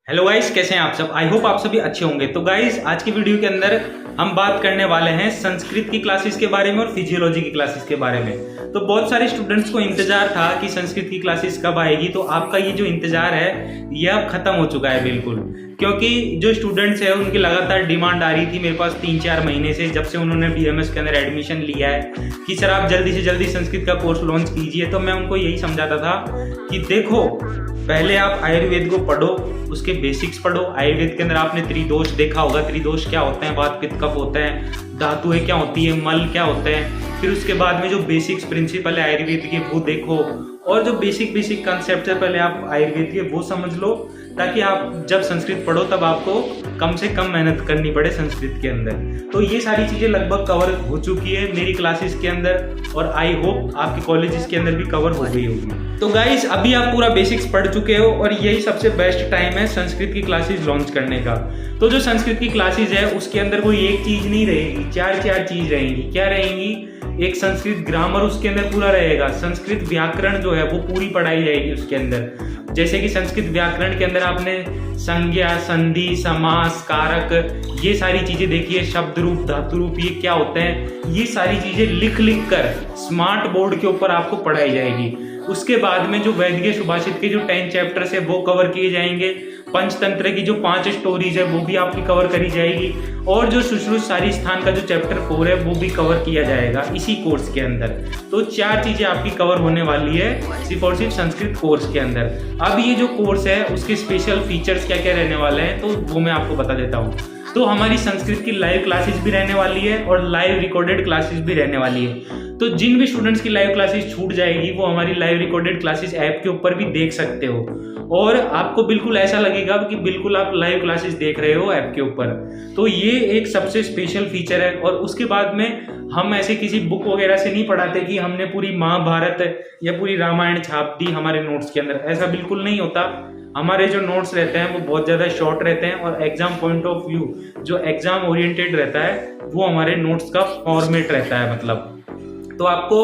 Hello guys, कैसे हैं आप सब। आई होप आप सभी अच्छे होंगे। तो गाइस, आज की वीडियो के अंदर हम बात करने वाले हैं संस्कृत की क्लासेस के बारे में और फिजियोलॉजी की क्लासेस के बारे में। तो बहुत सारे स्टूडेंट्स को इंतजार था कि संस्कृत की क्लासेस कब आएगी, तो आपका ये जो इंतजार है ये अब खत्म हो चुका है बिल्कुल। क्योंकि जो स्टूडेंट्स है उनकी लगातार डिमांड आ रही थी मेरे पास 3-4 महीने से, जब से उन्होंने बीएमएस के अंदर एडमिशन लिया है कि सर आप जल्दी से जल्दी संस्कृत का कोर्स लॉन्च कीजिए। तो मैं उनको यही समझाता था कि देखो, पहले आप आयुर्वेद को पढ़ो, उसके बेसिक्स पढ़ो। आयुर्वेद के अंदर आपने त्रिदोष देखा होगा। त्रिदोष क्या होते हैं, वात पित्त कफ होता है, धातुएं क्या होती है, मल क्या होता है। फिर उसके बाद में जो बेसिक्स प्रिंसिपल है आयुर्वेद के वो देखो, और जो बेसिक कंसेप्ट है पहले आप आयुर्वेद के वो समझ लो, ताकि आप जब संस्कृत पढ़ो तब आपको कम से कम मेहनत करनी पड़े संस्कृत के अंदर। तो ये सारी चीज़ें लगभग कवर हो चुकी है मेरी क्लासेस के अंदर, और आई होप आपके कॉलेजेस के अंदर भी कवर हो गई होगी। तो गाइस, अभी आप पूरा बेसिक्स पढ़ चुके हो और यही सबसे बेस्ट टाइम है संस्कृत की क्लासेस लॉन्च करने का। तो जो संस्कृत की क्लासेस है उसके अंदर कोई एक चीज़ नहीं रहेगी, चार चीज़ रहेंगी। क्या रहेंगी? एक संस्कृत ग्रामर उसके अंदर पूरा रहेगा। संस्कृत व्याकरण जो है वो पूरी पढ़ाई जाएगी उसके अंदर। जैसे कि संस्कृत व्याकरण के अंदर आपने संज्ञा, संधि, समास, कारक, ये सारी चीजें देखी है। शब्द रूप, धातु रूप, ये क्या होते हैं, ये सारी चीजें लिख कर स्मार्ट बोर्ड के ऊपर आपको पढ़ाई जाएगी। उसके बाद में जो वैदिक सुभाषित के जो 10 चैप्टर्स है वो कवर किए जाएंगे। पंचतंत्र की जो 5 स्टोरीज है वो भी आपकी कवर करी जाएगी, और जो सुश्रुत सारी स्थान का जो चैप्टर 4 है वो भी कवर किया जाएगा इसी कोर्स के अंदर। तो 4 चीजें आपकी कवर होने वाली है सिर्फ और सिर्फ संस्कृत कोर्स के अंदर। अब ये जो कोर्स है उसके स्पेशल फीचर्स क्या क्या रहने वाले हैं तो वो मैं आपको बता देता हूँ। तो हमारी संस्कृत की लाइव क्लासेस भी रहने वाली है और लाइव रिकॉर्डेड क्लासेस भी रहने वाली है। तो जिन भी स्टूडेंट्स की लाइव क्लासेस छूट जाएगी वो हमारी लाइव रिकॉर्डेड क्लासेस ऐप के ऊपर भी देख सकते हो, और आपको बिल्कुल ऐसा लगेगा कि बिल्कुल आप लाइव क्लासेस देख रहे हो ऐप के ऊपर। तो ये एक सबसे स्पेशल फीचर है। और उसके बाद में हम ऐसे किसी बुक वगैरह से नहीं पढ़ाते कि हमने पूरी महाभारत या पूरी रामायण छाप दी हमारे नोट्स के अंदर। ऐसा बिल्कुल नहीं होता। हमारे जो नोट्स रहते हैं वो बहुत ज़्यादा शॉर्ट रहते हैं, और एग्जाम पॉइंट ऑफ व्यू जो एग्जाम ओरिएंटेड रहता है वो हमारे नोट्स का फॉर्मेट रहता है। मतलब तो आपको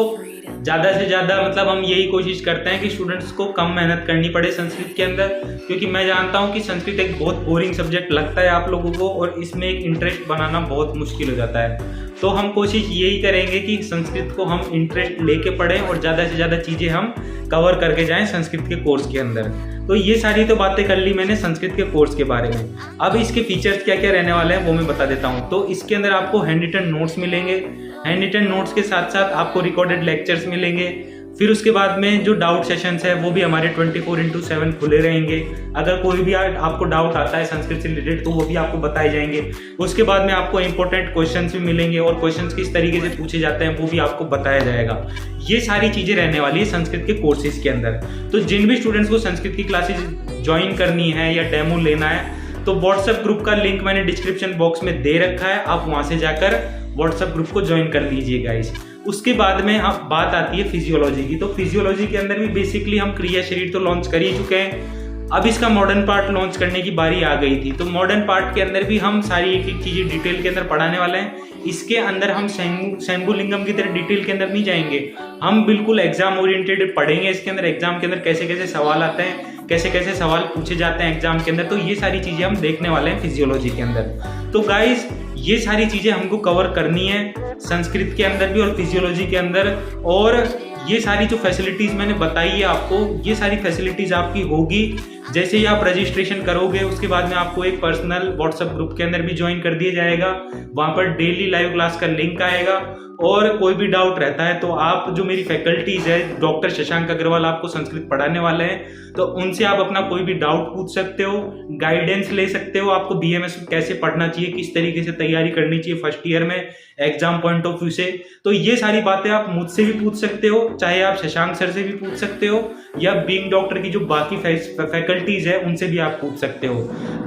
ज़्यादा से ज़्यादा मतलब हम यही कोशिश करते हैं कि स्टूडेंट्स को कम मेहनत करनी पड़े संस्कृत के अंदर, क्योंकि मैं जानता हूँ कि संस्कृत एक बहुत बोरिंग सब्जेक्ट लगता है आप लोगों को, और इसमें एक इंटरेस्ट बनाना बहुत मुश्किल हो जाता है। तो हम कोशिश यही करेंगे कि संस्कृत को हम इंटरेस्ट लेके पढ़ें और ज़्यादा से ज़्यादा चीज़ें हम कवर करके जाएं संस्कृत के कोर्स के अंदर। तो ये सारी तो बातें कर ली मैंने संस्कृत के कोर्स के बारे में। अब इसके फीचर्स क्या क्या रहने वाले हैं वो मैं बता देता हूँ। तो इसके अंदर आपको हैंड रिटन नोट्स मिलेंगे। हैंड रिटन नोट्स के साथ साथ आपको रिकॉर्डेड लेक्चर्स मिलेंगे। फिर उसके बाद में जो डाउट सेशंस है वो भी हमारे 24/7 खुले रहेंगे। अगर कोई भी आपको डाउट आता है संस्कृत से रिलेटेड तो वो भी आपको बताए जाएंगे। उसके बाद में आपको इंपॉर्टेंट क्वेश्चंस भी मिलेंगे, और क्वेश्चंस किस तरीके से पूछे जाते हैं वो भी आपको बताया जाएगा। ये सारी चीज़ें रहने वाली है संस्कृत के कोर्सेज के अंदर। तो जिन भी स्टूडेंट्स को संस्कृत की क्लासेज ज्वाइन करनी है या डेमो लेना है तो व्हाट्सएप ग्रुप का लिंक मैंने डिस्क्रिप्शन बॉक्स में दे रखा है, आप वहाँ से जाकर व्हाट्सएप ग्रुप को ज्वाइन कर लीजिए गाइस। उसके बाद में अब बात आती है फिजियोलॉजी की। तो फिजियोलॉजी के अंदर भी बेसिकली हम क्रिया शरीर तो लॉन्च कर ही चुके हैं। अब इसका मॉडर्न पार्ट लॉन्च करने की बारी आ गई थी। तो मॉडर्न पार्ट के अंदर भी हम सारी एक एक चीज़ें डिटेल के अंदर पढ़ाने वाले हैं। इसके अंदर हम शंभुलिंगम की तरह डिटेल के अंदर नहीं जाएंगे, हम बिल्कुल एग्जाम ओरिएंटेड पढ़ेंगे। इसके अंदर एग्जाम के अंदर कैसे कैसे सवाल आते हैं, कैसे कैसे सवाल पूछे जाते हैं एग्जाम के अंदर, तो ये सारी चीज़ें हम देखने वाले हैं फिजियोलॉजी के अंदर। तो गाइस, ये सारी चीज़ें हमको कवर करनी है संस्कृत के अंदर भी और फिजियोलॉजी के अंदर। और ये सारी जो फैसिलिटीज़ मैंने बताई है आपको, ये सारी फैसिलिटीज़ आपकी होगी जैसे ही आप रजिस्ट्रेशन करोगे। उसके बाद में आपको एक पर्सनल व्हाट्सएप ग्रुप के अंदर भी ज्वाइन कर दिया जाएगा। वहाँ पर डेली लाइव क्लास का लिंक आएगा, और कोई भी डाउट रहता है तो आप जो मेरी फैकल्टीज़ है, डॉक्टर शशांक अग्रवाल आपको संस्कृत पढ़ाने वाले हैं, तो उनसे आप अपना कोई भी डाउट पूछ सकते हो, गाइडेंस ले सकते हो। आपको बीएमएस कैसे पढ़ना चाहिए, किस तरीके से तैयारी करनी चाहिए फर्स्ट ईयर में एग्जाम पॉइंट ऑफ व्यू से, तो ये सारी बातें आप मुझसे भी पूछ सकते हो, चाहे आप शशांक सर से भी पूछ सकते हो, या बीइंग डॉक्टर की जो बाकी फैकल्टीज़ है उनसे भी आप पूछ सकते हो।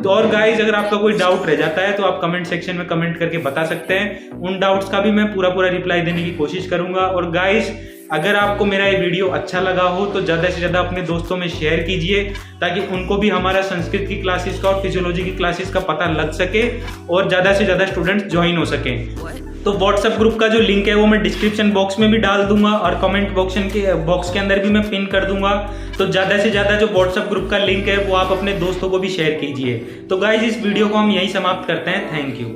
तो और गाइज, अगर आपका कोई डाउट रह जाता है तो आप कमेंट सेक्शन में कमेंट करके बता सकते हैं। उन डाउट्स का भी मैं पूरा रिप्लाई देने की कोशिश करूंगा। और गाइज, अगर आपको मेरा ये वीडियो अच्छा लगा हो तो ज़्यादा से ज़्यादा अपने दोस्तों में शेयर कीजिए, ताकि उनको भी हमारा संस्कृत की क्लासेस का और फिजियोलॉजी की क्लासेस का पता लग सके और ज़्यादा से ज़्यादा स्टूडेंट्स ज्वाइन हो सकें। तो व्हाट्सएप ग्रुप का जो लिंक है वो मैं डिस्क्रिप्शन बॉक्स में भी डाल दूंगा और कमेंट बॉक्स के अंदर भी मैं पिन कर दूंगा। तो ज़्यादा से ज़्यादा जो व्हाट्सएप ग्रुप का लिंक है वो आप अपने दोस्तों को भी शेयर कीजिए। तो गाइज इस वीडियो को हम यहीं समाप्त करते हैं। Thank you.